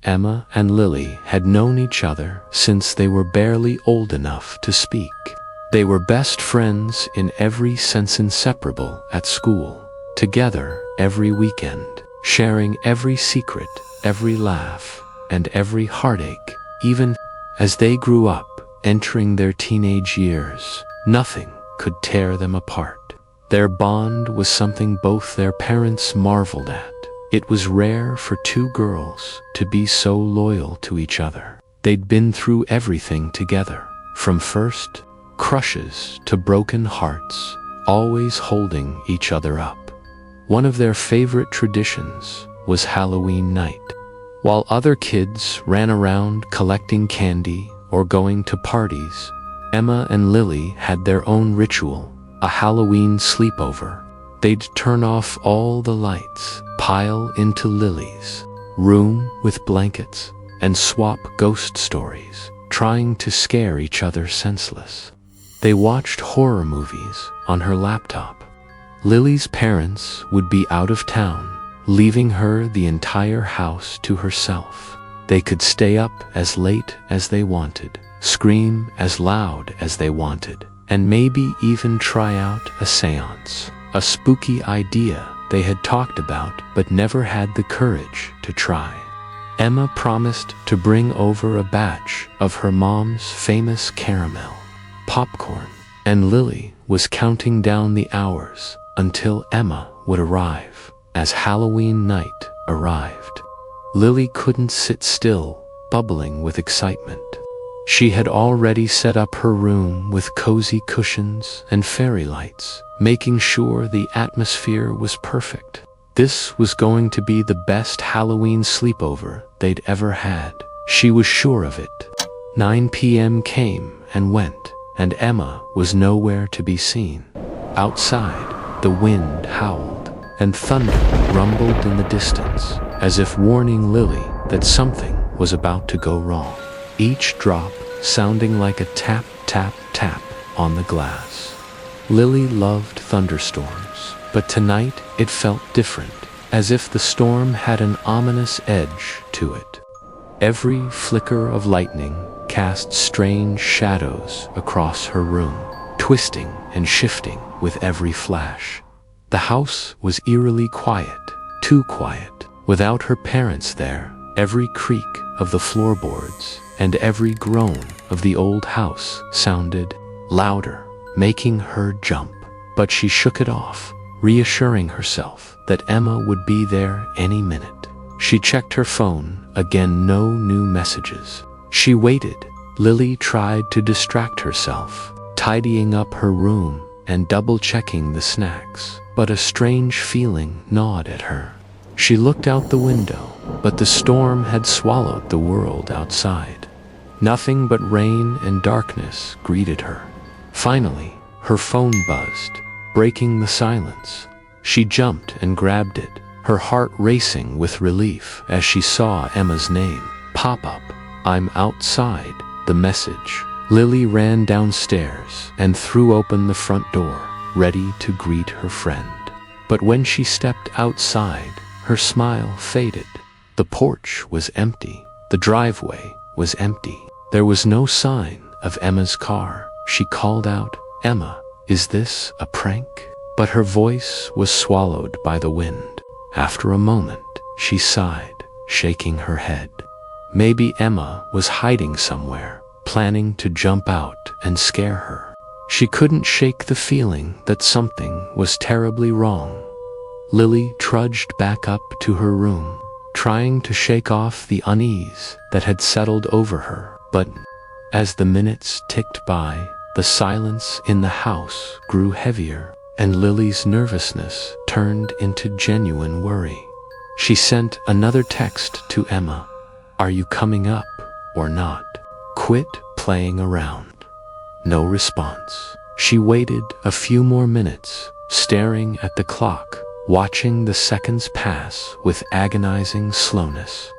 Emma and Lily had known each other since they were barely old enough to speak. They were best friends in every sense, inseparable at school, together every weekend, sharing every secret, every laugh, and every heartache. Even as they grew up, entering their teenage years, nothing could tear them apart. Their bond was something both their parents marveled at. It was rare for two girls to be so loyal to each other. They'd been through everything together, from first crushes to broken hearts, always holding each other up. One of their favorite traditions was Halloween night. While other kids ran around collecting candy or going to parties, Emma and Lily had their own ritual, a Halloween sleepover. They'd turn off all the lights, pile into Lily's room with blankets, and swap ghost stories, trying to scare each other senseless. They watched horror movies on her laptop. Lily's parents would be out of town, leaving her the entire house to herself. They could stay up as late as they wanted, scream as loud as they wanted, and maybe even try out a seance, a spooky idea they had talked about but never had the courage to try. Emma promised to bring over a batch of her mom's famous caramel popcorn, and Lily was counting down the hours until Emma would arrive. As Halloween night arrived, Lily couldn't sit still, bubbling with excitement. She had already set up her room with cozy cushions and fairy lights, making sure the atmosphere was perfect. This was going to be the best Halloween sleepover they'd ever had. She was sure of it. 9 p.m. came and went, and Emma was nowhere to be seen. Outside, the wind howled, and thunder rumbled in the distance, as if warning Lily that something was about to go wrong. Each drop sounding like a tap, tap, tap on the glass. Lily loved thunderstorms, but tonight it felt different, as if the storm had an ominous edge to it. Every flicker of lightning cast strange shadows across her room, twisting and shifting with every flash. The house was eerily quiet, too quiet. Without her parents there, every creak of the floorboards and every groan of the old house sounded louder, making her jump. But she shook it off, reassuring herself that Emma would be there any minute. She checked her phone, again no new messages. She waited. Lily tried to distract herself, tidying up her room and double-checking the snacks, but a strange feeling gnawed at her. She looked out the window, but the storm had swallowed the world outside. Nothing but rain and darkness greeted her. Finally, her phone buzzed, breaking the silence. She jumped and grabbed it, her heart racing with relief as she saw Emma's name pop up. "I'm outside," the message. Lily ran downstairs and threw open the front door, ready to greet her friend. But when she stepped outside, her smile faded. The porch was empty. The driveway was empty. There was no sign of Emma's car. She called out, "Emma, is this a prank?" But her voice was swallowed by the wind. After a moment, she sighed, shaking her head. Maybe Emma was hiding somewhere, planning to jump out and scare her. She couldn't shake the feeling that something was terribly wrong. Lily trudged back up to her room, trying to shake off the unease that had settled over her. But as the minutes ticked by, the silence in the house grew heavier, and Lily's nervousness turned into genuine worry. She sent another text to Emma. "Are you coming up or not? Quit playing around." No response. She waited a few more minutes, staring at the clock, watching the seconds pass with agonizing slowness.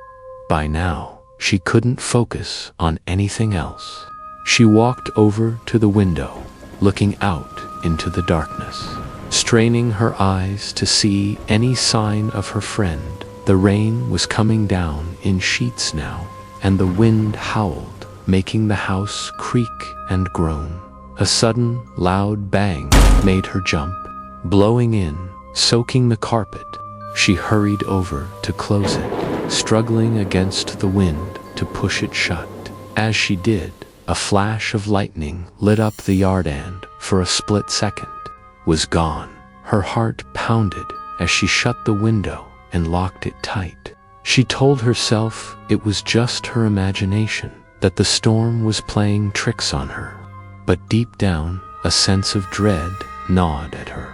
By now, she couldn't focus on anything else. She walked over to the window, looking out into the darkness, straining her eyes to see any sign of her friend. The rain was coming down in sheets now, and the wind howled, making the house creak and groan. A sudden, loud bang made her jump, blowing in, soaking the carpet. She hurried over to close it, struggling against the wind to push it shut. As she did, a flash of lightning lit up the yard and, for a split second, was gone. Her heart pounded as she shut the window and locked it tight. She told herself it was just her imagination, that the storm was playing tricks on her. But deep down, a sense of dread gnawed at her.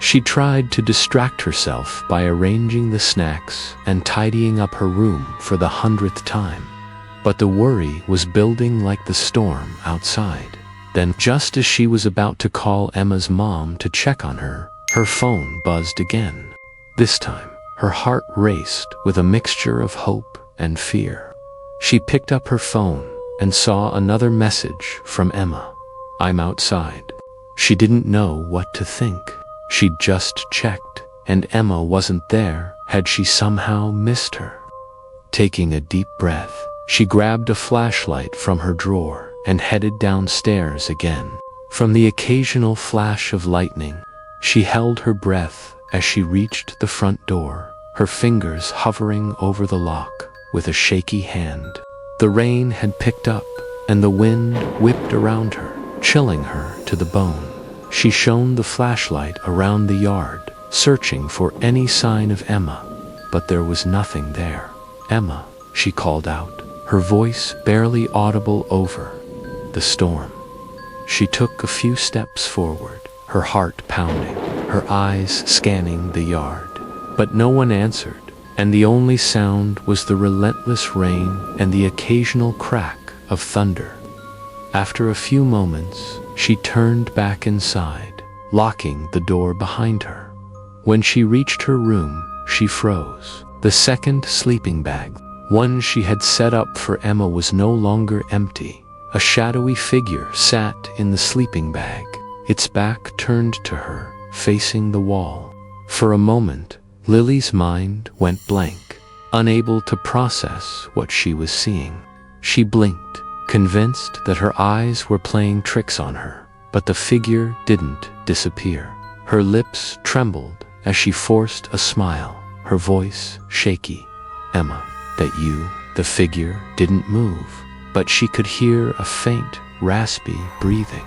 She tried to distract herself by arranging the snacks and tidying up her room for the 100th time. But the worry was building like the storm outside. Then, just as she was about to call Emma's mom to check on her, her phone buzzed again. This time, her heart raced with a mixture of hope and fear. She picked up her phone and saw another message from Emma. "I'm outside." She didn't know what to think. She'd just checked, and Emma wasn't there. Had she somehow missed her? Taking a deep breath, she grabbed a flashlight from her drawer and headed downstairs again. From the occasional flash of lightning, she held her breath as she reached the front door, her fingers hovering over the lock with a shaky hand. The rain had picked up, and the wind whipped around her, chilling her to the bone. She shone the flashlight around the yard, searching for any sign of Emma, but there was nothing there. "Emma," she called out, her voice barely audible over the storm. She took a few steps forward, her heart pounding, her eyes scanning the yard. But no one answered, and the only sound was the relentless rain and the occasional crack of thunder. After a few moments, she turned back inside, locking the door behind her. When she reached her room, she froze. The second sleeping bag, one she had set up for Emma, was no longer empty. A shadowy figure sat in the sleeping bag, its back turned to her, facing the wall. For a moment, Lily's mind went blank, unable to process what she was seeing. She blinked, convinced that her eyes were playing tricks on her, but the figure didn't disappear. Her lips trembled as she forced a smile, her voice shaky. "Emma, that you?" The figure didn't move, but she could hear a faint, raspy breathing.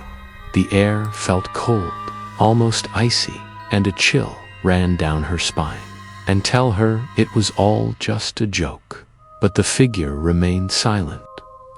The air felt cold, almost icy, and a chill ran down her spine. And tell her it was all just a joke. But the figure remained silent,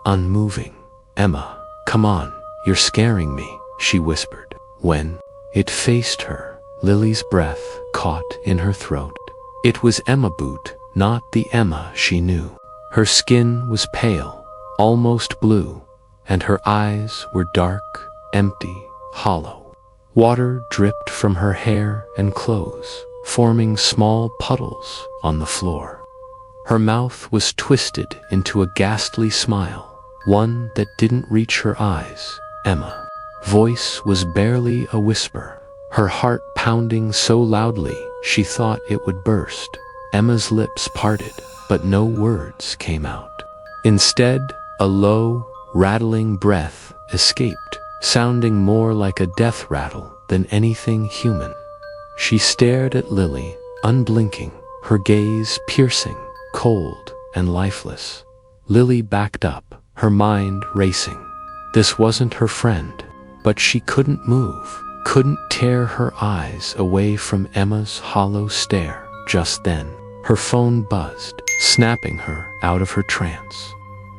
unmoving. "Emma, come on, you're scaring me," she whispered. When it faced her, Lily's breath caught in her throat. It was Emma Boot, not the Emma she knew. Her skin was pale, almost blue, and her eyes were dark, empty, hollow. Water dripped from her hair and clothes, forming small puddles on the floor. Her mouth was twisted into a ghastly smile, one that didn't reach her eyes. "Emma." Voice was barely a whisper, her heart pounding so loudly she thought it would burst. Emma's lips parted, but no words came out. Instead, a low, rattling breath escaped, sounding more like a death rattle than anything human. She stared at Lily, unblinking, her gaze piercing, cold, and lifeless. Lily backed up, her mind racing. This wasn't her friend, but she couldn't move, couldn't tear her eyes away from Emma's hollow stare. Just then, her phone buzzed, snapping her out of her trance.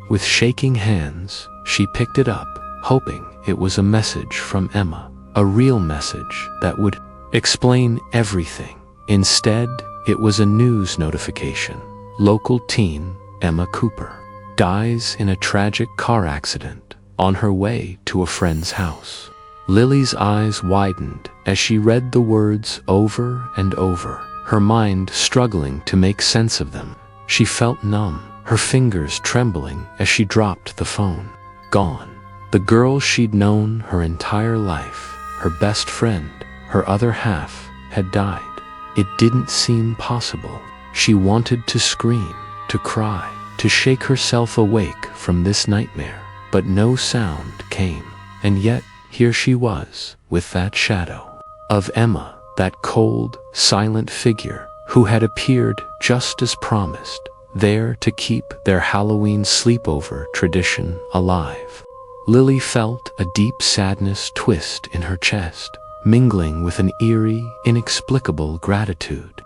With shaking hands, she picked it up, hoping it was a message from Emma, a real message that would explain everything. Instead, it was a news notification. Local teen, Emma Cooper, dies in a tragic car accident on her way to a friend's house. Lily's eyes widened as she read the words over and over, her mind struggling to make sense of them. She felt numb, her fingers trembling as she dropped the phone. Gone. The girl she'd known her entire life, her best friend, her other half, had died. It didn't seem possible. She wanted to scream, to cry, to shake herself awake from this nightmare, but no sound came. And yet, here she was, with that shadow of Emma, that cold, silent figure who had appeared just as promised, there to keep their Halloween sleepover tradition alive. Lily felt a deep sadness twist in her chest, mingling with an eerie, inexplicable gratitude.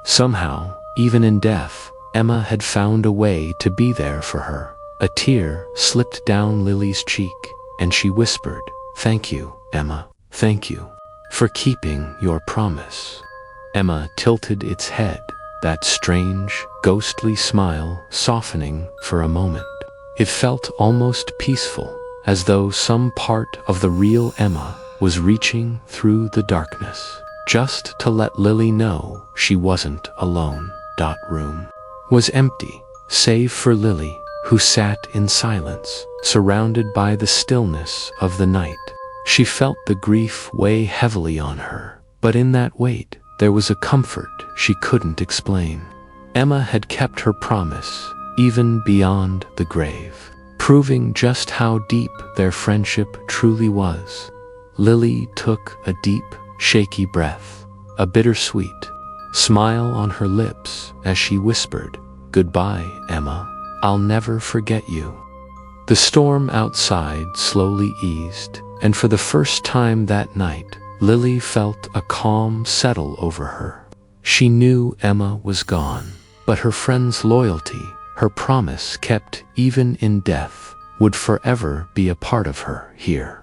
Somehow, even in death, Emma had found a way to be there for her. A tear slipped down Lily's cheek, and she whispered, "Thank you, Emma, thank you, for keeping your promise." Emma tilted its head, that strange, ghostly smile softening for a moment. It felt almost peaceful, as though some part of the real Emma was reaching through the darkness, just to let Lily know she wasn't alone. Room was empty, save for Lily, who sat in silence, surrounded by the stillness of the night. She felt the grief weigh heavily on her, but in that weight, there was a comfort she couldn't explain. Emma had kept her promise, even beyond the grave, proving just how deep their friendship truly was. Lily took a deep, shaky breath, a bittersweet smile on her lips as she whispered, "Goodbye, Emma. I'll never forget you." The storm outside slowly eased, and for the first time that night, Lily felt a calm settle over her. She knew Emma was gone, but her friend's loyalty, her promise kept even in death, would forever be a part of her here.